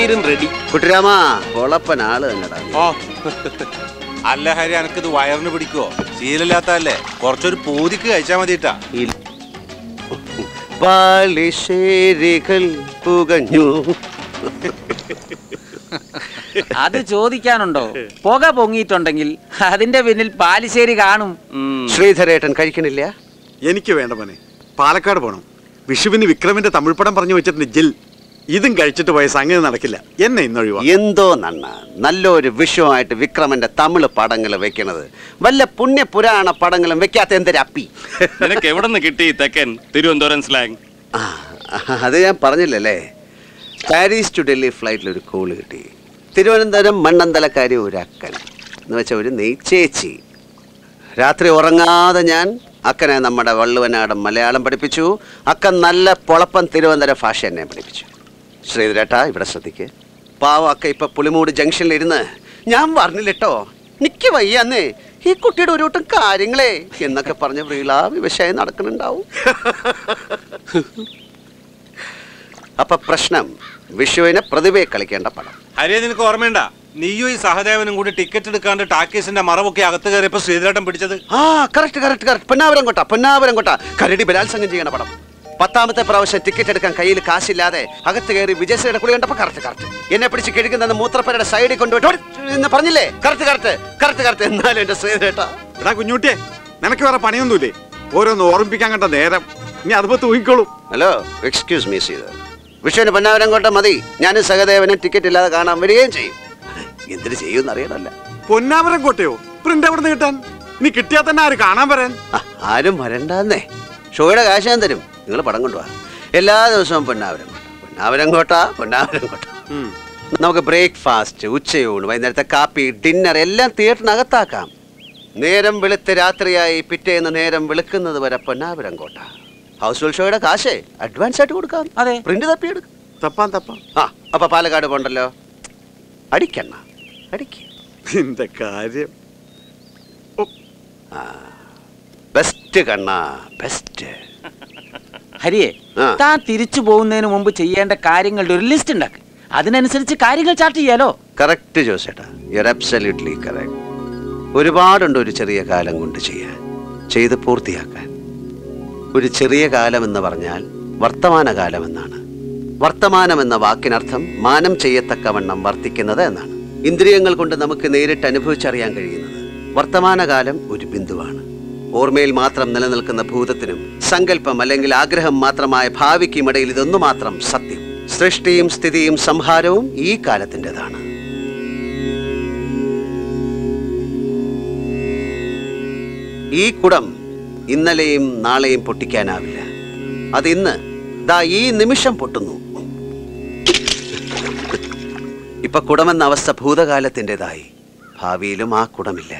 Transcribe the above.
പനീരും ready. കുട്ടിരാമാ പൊളപ്പനാള് തന്നെടാ. ഓ അല്ല ഹരി, എനക്കിത് വയറിന് പിടിക്കുവോ? ശീലമില്ലാത്തല്ലേ, കുറച്ചൊരു പൂതിക്ക് കഴിച്ചാ മതിട്ടാ. പുകഞ്ഞു. അത് ചോദിക്കാനുണ്ടോ? പുക പൊങ്ങിയിട്ടുണ്ടെങ്കിൽ അതിന്റെ പിന്നിൽ പാലിശ്ശേരി കാണും. ശ്രീധരേട്ടൻ കഴിക്കണില്ല? എനിക്ക് വേണ്ട മോനെ, പാലക്കാട് പോണം. വിഷുവിന് വിക്രമിന്റെ തമിഴ് പടം പറഞ്ഞു വെച്ചിട്ടുണ്ട് ജിൽ. ഇതും കഴിച്ചിട്ട് പോയ സംഗതി നടക്കില്ല. എന്നെ ഇന്നൊഴിവാ. എന്തോ നന്ന നല്ലൊരു വിഷുവായിട്ട് വിക്രമന്റെ തമിഴ് പടങ്ങൾ വെക്കണത്. വല്ല പുണ്യപുരാണ പടങ്ങളും വെക്കാത്ത എന്തൊരപ്പി. നിനക്ക് എവിടെ നിന്ന് കിട്ടി തെക്കൻ തിരുവനന്തപുരം സ്ലാങ്? അത് ഞാൻ പറഞ്ഞില്ലല്ലേ. പാരീസ് ടു ഡൽഹി ഫ്ലൈറ്റിൽ ഒരു കോള് കിട്ടി. തിരുവനന്തപുരം മണ്ണന്തലക്കാരി ഒരു അക്കൻ എന്ന് വെച്ചാൽ ഒരു നെയ്ച്ചേച്ചി. രാത്രി ഉറങ്ങാതെ ഞാൻ അക്കനെ നമ്മുടെ വള്ളുവനാടൻ മലയാളം പഠിപ്പിച്ചു. അക്കൻ നല്ല പൊളപ്പൻ തിരുവനന്തപുരം ഭാഷ എന്നെ പഠിപ്പിച്ചു. ശ്രീധരേട്ടാ ഇവിടെ ശ്രദ്ധിക്ക്. പാവം അക്ക ഇപ്പൊ പുളിമൂട് ജംഗ്ഷനിലിരുന്ന് ഞാൻ പറഞ്ഞില്ലട്ടോ നിക്ക് വയ്യാന്നേ, ഈ കുട്ടിയുടെ ഒരു കൂട്ടം കാര്യങ്ങളെ എന്നൊക്കെ പറഞ്ഞ് വീളാ വിവശായി നടക്കുന്നുണ്ടാവും. അപ്പൊ പ്രശ്നം വിഷുവിനെ പ്രതിഭയെ കളിക്കേണ്ട പടം. ഹരിയെ നിനക്ക് ഓർമ്മയുണ്ട, നീയും ഈ സഹദേവനും കൂടി ടിക്കറ്റ് എടുക്കാണ്ട് ടാക്കീസിന്റെ മറവൊക്കെ അകത്ത് കയറിയപ്പോ ശ്രീധരേട്ടൻ പിടിച്ചത്? ആ കറക്റ്റ്. പൊന്നാവരം കൊട്ട കരടി ബലാത്സംഗം ചെയ്യണ പടം. 10ാമത്തെ പ്രാവശ്യം ടിക്കറ്റ് എടുക്കാൻ കയ്യിൽ കാശില്ലാതെ അകത്ത് കയറി വിജയശ്രീയുടെ കുളി കണ്ടപ്പോ കറക്റ്റ് എന്നെ പിടിച്ച് കിഴക്കുന്നത് മൂത്രപ്പരയുടെ സൈഡിൽ കൊണ്ടുപോയിട്ട് പറഞ്ഞില്ലേ? കറക്റ്റ്. എന്നാലും എന്റെ ശ്രീധരേട്ടാ. എടാ കുഞ്ഞുട്ടിയെ, നിനക്ക് വേറെ പണിയൊന്നുമില്ലേ? ഓരോന്ന് ഓർമ്മിപ്പിക്കാൻ കണ്ട നേരം. ഇനി അതിപ്പോ തൂങ്ങിക്കോളൂ. ഹലോ, എക്സ്ക്യൂസ് മീ ചെയ്ത് വിഷുവിന് പൊന്നാവരം കോട്ട മതി. ഞാനും സഹദേവനും ടിക്കറ്റ് ഇല്ലാതെ കാണാൻ വരികയും ചെയ്യും. എന്തിനു ചെയ്യുമെന്ന് അറിയണമല്ല. പൊന്നാവരം കോട്ടയോ? പ്രിന്റ് എവിടെ നിന്ന് കിട്ടാൻ? നീ കിട്ടിയാ തന്നെ ആര് കാണാൻ വരാൻ? ആരും വരണ്ടെന്നേ. ഷോയുടെ കാശ് ഞാൻ തരും, നിങ്ങൾ പടം കൊണ്ടുപോവാ. എല്ലാ ദിവസവും പൊന്നാവരം കോട്ട. നമുക്ക് ബ്രേക്ക്ഫാസ്റ്റ്, ഉച്ചയൂണ്, വൈകുന്നേരത്തെ കാപ്പി, ഡിന്നർ എല്ലാം തിയേറ്ററിനകത്താക്കാം. നേരം വെളുത്ത് രാത്രിയായി പിറ്റേന്ന് നേരം വെളുക്കുന്നത് വരെ പൊന്നാവരം കോട്ട. ഹൗസ് ഹോൾഡ് ഷോയുടെ കാശേ അഡ്വാൻസ് ആയിട്ട് കൊടുക്കാം. അതെ, പ്രിന്റ് തപ്പിയെടുക്കും. തപ്പാൻ. ആ അപ്പൊ പാലക്കാട് പോണ്ടല്ലോ. അടിക്ക നിന്റെ കാര്യം ബെസ്റ്റ് കണ്ണാ, ബെസ്റ്റ്. ഹരിയെ, താൻ തിരിച്ചു പോകുന്നതിന് മുമ്പ് ചെയ്യേണ്ട കാര്യങ്ങളുടെ ഒരു ലിസ്റ്റ് ഉണ്ടാക്കി അതിനനുസരിച്ച് കാര്യങ്ങൾ ചാർട്ട് ചെയ്യാലോ. കറക്റ്റ് ജോസേട്ടാ, യു ആർ അബ്സല്യൂട്ട്ലി കറക്റ്റ്. ഒരുപാടുണ്ട് ഒരു ചെറിയ കാലം കൊണ്ട് ചെയ്യാൻ, ചെയ്ത് പൂർത്തിയാക്കാൻ. ഒരു ചെറിയ കാലം എന്ന് പറഞ്ഞാൽ വർത്തമാനകാലം എന്നാണ്. വർത്തമാനം എന്ന വാക്കിനർത്ഥം മാനം ചെയ്യത്തക്കവണ്ണം വർത്തിക്കുന്നത് എന്നാണ്. ഇന്ദ്രിയങ്ങൾ കൊണ്ട് നമുക്ക് നേരിട്ട് അനുഭവിച്ചറിയാൻ കഴിയുന്നത്. വർത്തമാനകാലം ഒരു ബിന്ദുവാണ്. ഓർമ്മയിൽ മാത്രം നിലനിൽക്കുന്ന ഭൂതത്തിനും സങ്കല്പം അല്ലെങ്കിൽ ആഗ്രഹം മാത്രമായ ഭാവിക്കും ഇടയിൽ ഇതൊന്നു മാത്രം സത്യം. സൃഷ്ടിയും സ്ഥിതിയും സംഹാരവും ഈ കാലത്തിൻ്റെതാണ്. ഈ കുടം ഇന്നലെയും നാളെയും പൊട്ടിക്കാനാവില്ല. അത് ഇന്ന് ദാ ഈ നിമിഷം പൊട്ടുന്നു. ഇപ്പൊ കുടമെന്ന അവസ്ഥ ഭൂതകാലത്തിൻ്റെതായി. ഭാവിയിലും ആ കുടമില്ല.